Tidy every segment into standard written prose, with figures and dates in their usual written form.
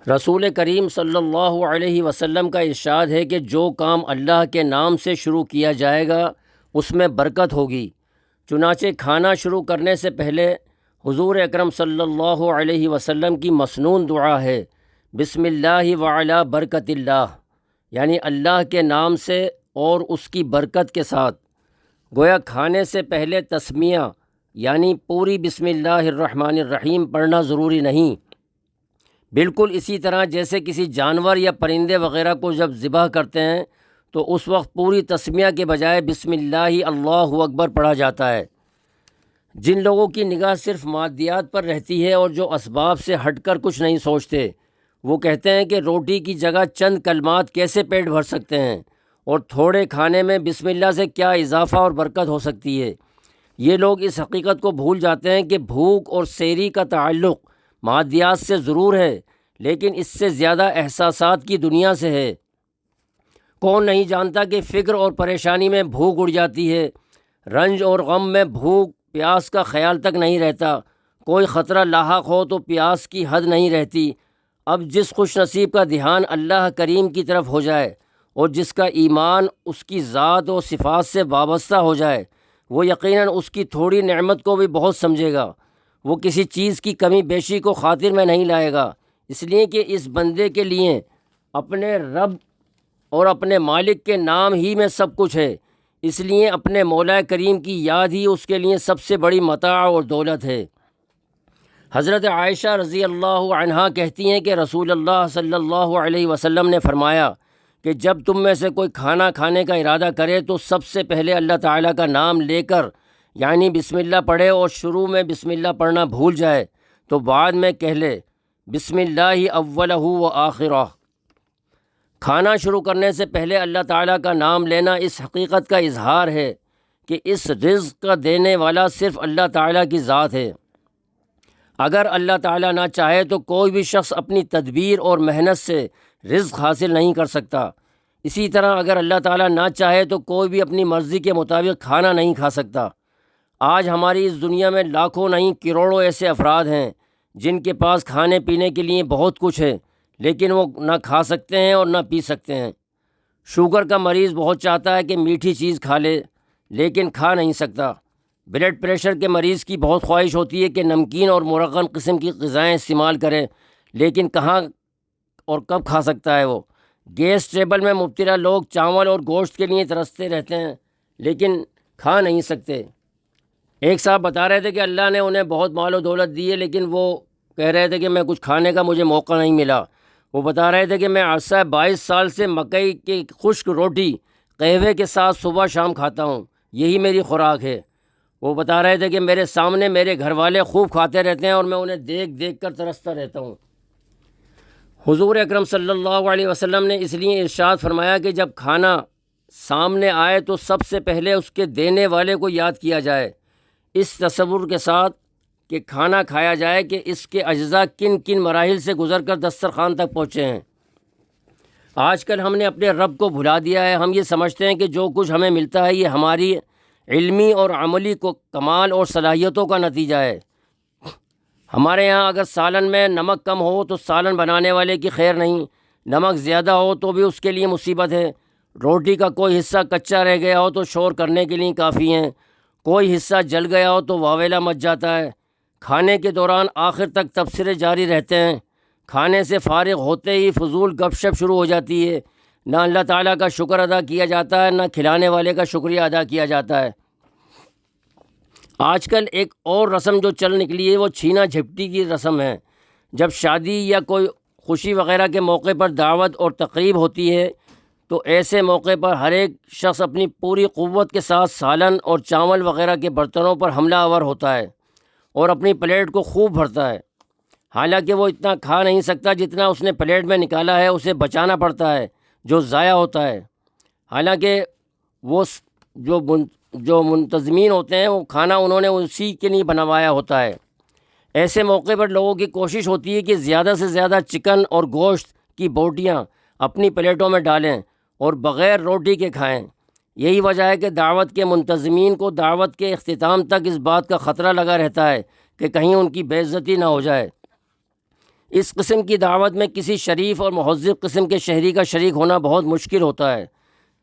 رسول کریم صلی اللہ علیہ وسلم کا ارشاد ہے کہ جو کام اللہ کے نام سے شروع کیا جائے گا اس میں برکت ہوگی۔ چنانچہ کھانا شروع کرنے سے پہلے حضور اکرم صلی اللہ علیہ وسلم کی مسنون دعا ہے، بسم اللہ وعلی برکت اللہ، یعنی اللہ کے نام سے اور اس کی برکت کے ساتھ۔ گویا کھانے سے پہلے تسمیہ یعنی پوری بسم اللہ الرحمن الرحیم پڑھنا ضروری نہیں، بالکل اسی طرح جیسے کسی جانور یا پرندے وغیرہ کو جب ذبح کرتے ہیں تو اس وقت پوری تسمیہ کے بجائے بسم اللہ اللہ اکبر پڑھا جاتا ہے۔ جن لوگوں کی نگاہ صرف مادیات پر رہتی ہے اور جو اسباب سے ہٹ کر کچھ نہیں سوچتے، وہ کہتے ہیں کہ روٹی کی جگہ چند کلمات کیسے پیٹ بھر سکتے ہیں، اور تھوڑے کھانے میں بسم اللہ سے کیا اضافہ اور برکت ہو سکتی ہے۔ یہ لوگ اس حقیقت کو بھول جاتے ہیں کہ بھوک اور سیری کا تعلق مادیات سے ضرور ہے، لیکن اس سے زیادہ احساسات کی دنیا سے ہے۔ کون نہیں جانتا کہ فکر اور پریشانی میں بھوک اڑ جاتی ہے، رنج اور غم میں بھوک پیاس کا خیال تک نہیں رہتا، کوئی خطرہ لاحق ہو تو پیاس کی حد نہیں رہتی۔ اب جس خوش نصیب کا دھیان اللہ کریم کی طرف ہو جائے اور جس کا ایمان اس کی ذات و صفات سے وابستہ ہو جائے، وہ یقیناً اس کی تھوڑی نعمت کو بھی بہت سمجھے گا، وہ کسی چیز کی کمی بیشی کو خاطر میں نہیں لائے گا، اس لیے کہ اس بندے کے لیے اپنے رب اور اپنے مالک کے نام ہی میں سب کچھ ہے، اس لیے اپنے مولا کریم کی یاد ہی اس کے لیے سب سے بڑی متاع اور دولت ہے۔ حضرت عائشہ رضی اللہ عنہا کہتی ہیں کہ رسول اللہ صلی اللہ علیہ وسلم نے فرمایا کہ جب تم میں سے کوئی کھانا کھانے کا ارادہ کرے تو سب سے پہلے اللہ تعالیٰ کا نام لے کر یعنی بسم اللہ پڑھے، اور شروع میں بسم اللہ پڑھنا بھول جائے تو بعد میں کہہ لے بسم اللہ اولہ و آخرہ۔ کھانا شروع کرنے سے پہلے اللہ تعالیٰ کا نام لینا اس حقیقت کا اظہار ہے کہ اس رزق کا دینے والا صرف اللہ تعالیٰ کی ذات ہے۔ اگر اللہ تعالیٰ نہ چاہے تو کوئی بھی شخص اپنی تدبیر اور محنت سے رزق حاصل نہیں کر سکتا۔ اسی طرح اگر اللہ تعالیٰ نہ چاہے تو کوئی بھی اپنی مرضی کے مطابق کھانا نہیں کھا سکتا۔ آج ہماری اس دنیا میں لاکھوں نہیں کروڑوں ایسے افراد ہیں جن کے پاس کھانے پینے کے لیے بہت کچھ ہے، لیکن وہ نہ کھا سکتے ہیں اور نہ پی سکتے ہیں۔ شوگر کا مریض بہت چاہتا ہے کہ میٹھی چیز کھا لے، لیکن کھا نہیں سکتا۔ بلڈ پریشر کے مریض کی بہت خواہش ہوتی ہے کہ نمکین اور مرغن قسم کی غذائیں استعمال کرے، لیکن کہاں اور کب کھا سکتا ہے وہ۔ گیس ٹربل میں مبتلا لوگ چاول اور گوشت کے لیے ترستے رہتے ہیں، لیکن کھا نہیں سکتے۔ ایک صاحب بتا رہے تھے کہ اللہ نے انہیں بہت مال و دولت دی ہے، لیکن وہ کہہ رہے تھے کہ میں کچھ کھانے کا مجھے موقع نہیں ملا۔ وہ بتا رہے تھے کہ میں عرصہ 22 سال سے مکئی کی خشک روٹی قہوے کے ساتھ صبح شام کھاتا ہوں، یہی میری خوراک ہے۔ وہ بتا رہے تھے کہ میرے سامنے میرے گھر والے خوب کھاتے رہتے ہیں اور میں انہیں دیکھ دیکھ کر ترستا رہتا ہوں۔ حضور اکرم صلی اللہ علیہ وسلم نے اس لیے ارشاد فرمایا کہ جب کھانا سامنے آئے تو سب سے پہلے اس کے دینے والے کو یاد کیا جائے، اس تصور کے ساتھ کہ کھانا کھایا جائے کہ اس کے اجزاء کن کن مراحل سے گزر کر دسترخوان تک پہنچے ہیں۔ آج کل ہم نے اپنے رب کو بھلا دیا ہے۔ ہم یہ سمجھتے ہیں کہ جو کچھ ہمیں ملتا ہے یہ ہماری علمی اور عملی کو کمال اور صلاحیتوں کا نتیجہ ہے۔ ہمارے یہاں اگر سالن میں نمک کم ہو تو سالن بنانے والے کی خیر نہیں، نمک زیادہ ہو تو بھی اس کے لیے مصیبت ہے، روٹی کا کوئی حصہ کچا رہ گیا ہو تو شور کرنے کے لیے کافی ہیں، کوئی حصہ جل گیا ہو تو واویلا مچ جاتا ہے۔ کھانے کے دوران آخر تک تبصرے جاری رہتے ہیں، کھانے سے فارغ ہوتے ہی فضول گپ شپ شروع ہو جاتی ہے، نہ اللہ تعالیٰ کا شکر ادا کیا جاتا ہے، نہ کھلانے والے کا شکریہ ادا کیا جاتا ہے۔ آج کل ایک اور رسم جو چل نکلی ہے وہ چھینا جھپٹی کی رسم ہے۔ جب شادی یا کوئی خوشی وغیرہ کے موقع پر دعوت اور تقریب ہوتی ہے تو ایسے موقع پر ہر ایک شخص اپنی پوری قوت کے ساتھ سالن اور چاول وغیرہ کے برتنوں پر حملہ آور ہوتا ہے اور اپنی پلیٹ کو خوب بھرتا ہے۔ حالانکہ وہ اتنا کھا نہیں سکتا جتنا اس نے پلیٹ میں نکالا ہے، اسے بچانا پڑتا ہے جو ضائع ہوتا ہے۔ حالانکہ وہ جو منتظمین ہوتے ہیں وہ کھانا انہوں نے اسی کے لیے بنوایا ہوتا ہے۔ ایسے موقع پر لوگوں کی کوشش ہوتی ہے کہ زیادہ سے زیادہ چکن اور گوشت کی بوٹیاں اپنی پلیٹوں میں ڈالیں اور بغیر روٹی کے کھائیں۔ یہی وجہ ہے کہ دعوت کے منتظمین کو دعوت کے اختتام تک اس بات کا خطرہ لگا رہتا ہے کہ کہیں ان کی بے عزتی نہ ہو جائے۔ اس قسم کی دعوت میں کسی شریف اور مہذب قسم کے شہری کا شریک ہونا بہت مشکل ہوتا ہے۔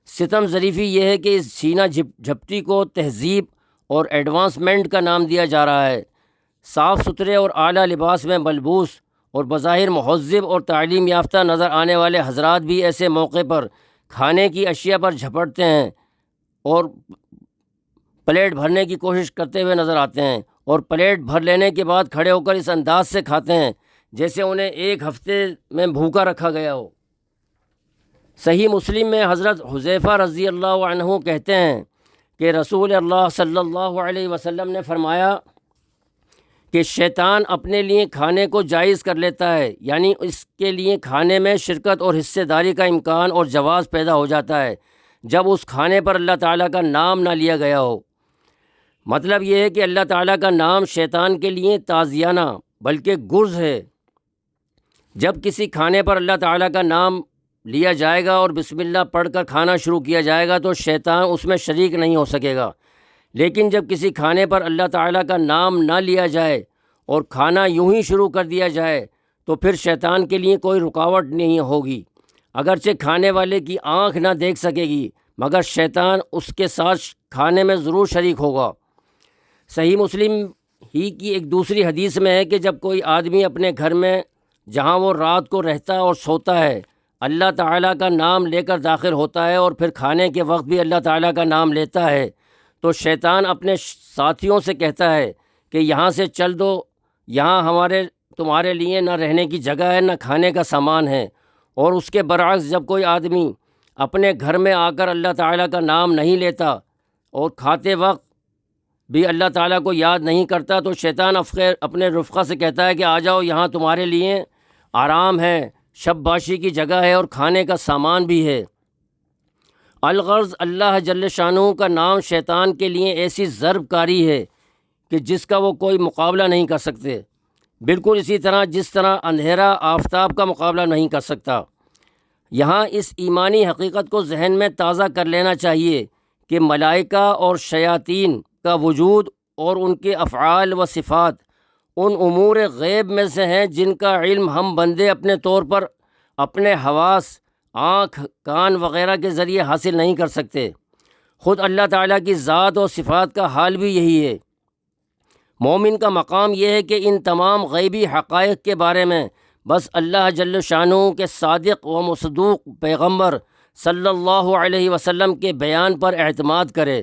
ستم ظریفی یہ ہے کہ اس سینہ جھپٹی کو تہذیب اور ایڈوانسمنٹ کا نام دیا جا رہا ہے۔ صاف ستھرے اور اعلیٰ لباس میں ملبوس اور بظاہر مہذب اور تعلیم یافتہ نظر آنے والے حضرات بھی ایسے موقع پر کھانے کی اشیاء پر جھپٹتے ہیں اور پلیٹ بھرنے کی کوشش کرتے ہوئے نظر آتے ہیں، اور پلیٹ بھر لینے کے بعد کھڑے ہو کر اس انداز سے کھاتے ہیں جیسے انہیں ایک ہفتے میں بھوکا رکھا گیا ہو۔ صحیح مسلم میں حضرت حذیفہ رضی اللہ عنہ کہتے ہیں کہ رسول اللہ صلی اللہ علیہ وسلم نے فرمایا کہ شیطان اپنے لیے کھانے کو جائز کر لیتا ہے، یعنی اس کے لیے کھانے میں شرکت اور حصے داری کا امکان اور جواز پیدا ہو جاتا ہے جب اس کھانے پر اللہ تعالیٰ کا نام نہ لیا گیا ہو۔ مطلب یہ ہے کہ اللہ تعالیٰ کا نام شیطان کے لیے تعزیانہ بلکہ گرز ہے۔ جب کسی کھانے پر اللہ تعالیٰ کا نام لیا جائے گا اور بسم اللہ پڑھ کر کھانا شروع کیا جائے گا تو شیطان اس میں شریک نہیں ہو سکے گا، لیکن جب کسی کھانے پر اللہ تعالیٰ کا نام نہ لیا جائے اور کھانا یوں ہی شروع کر دیا جائے تو پھر شیطان کے لیے کوئی رکاوٹ نہیں ہوگی۔ اگرچہ کھانے والے کی آنکھ نہ دیکھ سکے گی مگر شیطان اس کے ساتھ کھانے میں ضرور شریک ہوگا۔ صحیح مسلم ہی کی ایک دوسری حدیث میں ہے کہ جب کوئی آدمی اپنے گھر میں جہاں وہ رات کو رہتا اور سوتا ہے اللہ تعالیٰ کا نام لے کر داخل ہوتا ہے اور پھر کھانے کے وقت بھی اللہ تعالیٰ کا نام لیتا ہے تو شیطان اپنے ساتھیوں سے کہتا ہے کہ یہاں سے چل دو، یہاں تمہارے لیے نہ رہنے کی جگہ ہے نہ کھانے کا سامان ہے۔ اور اس کے برعکس جب کوئی آدمی اپنے گھر میں آ کر اللہ تعالیٰ کا نام نہیں لیتا اور کھاتے وقت بھی اللہ تعالیٰ کو یاد نہیں کرتا تو شیطان اپنے رفقا سے کہتا ہے کہ آ جاؤ، یہاں تمہارے لیے آرام ہے، شب باشی کی جگہ ہے اور کھانے کا سامان بھی ہے۔ الغرض اللہ جل شانہ کا نام شیطان کے لیے ایسی ضرب کاری ہے کہ جس کا وہ کوئی مقابلہ نہیں کر سکتے، بالکل اسی طرح جس طرح اندھیرا آفتاب کا مقابلہ نہیں کر سکتا۔ یہاں اس ایمانی حقیقت کو ذہن میں تازہ کر لینا چاہیے کہ ملائکہ اور شیاطین کا وجود اور ان کے افعال و صفات ان امور غیب میں سے ہیں جن کا علم ہم بندے اپنے طور پر اپنے حواس، آنکھ، کان وغیرہ کے ذریعے حاصل نہیں کر سکتے۔ خود اللہ تعالیٰ کی ذات و صفات کا حال بھی یہی ہے۔ مومن کا مقام یہ ہے کہ ان تمام غیبی حقائق کے بارے میں بس اللہ جل شانہ کے صادق و مصدوق پیغمبر صلی اللہ علیہ وسلم کے بیان پر اعتماد کرے۔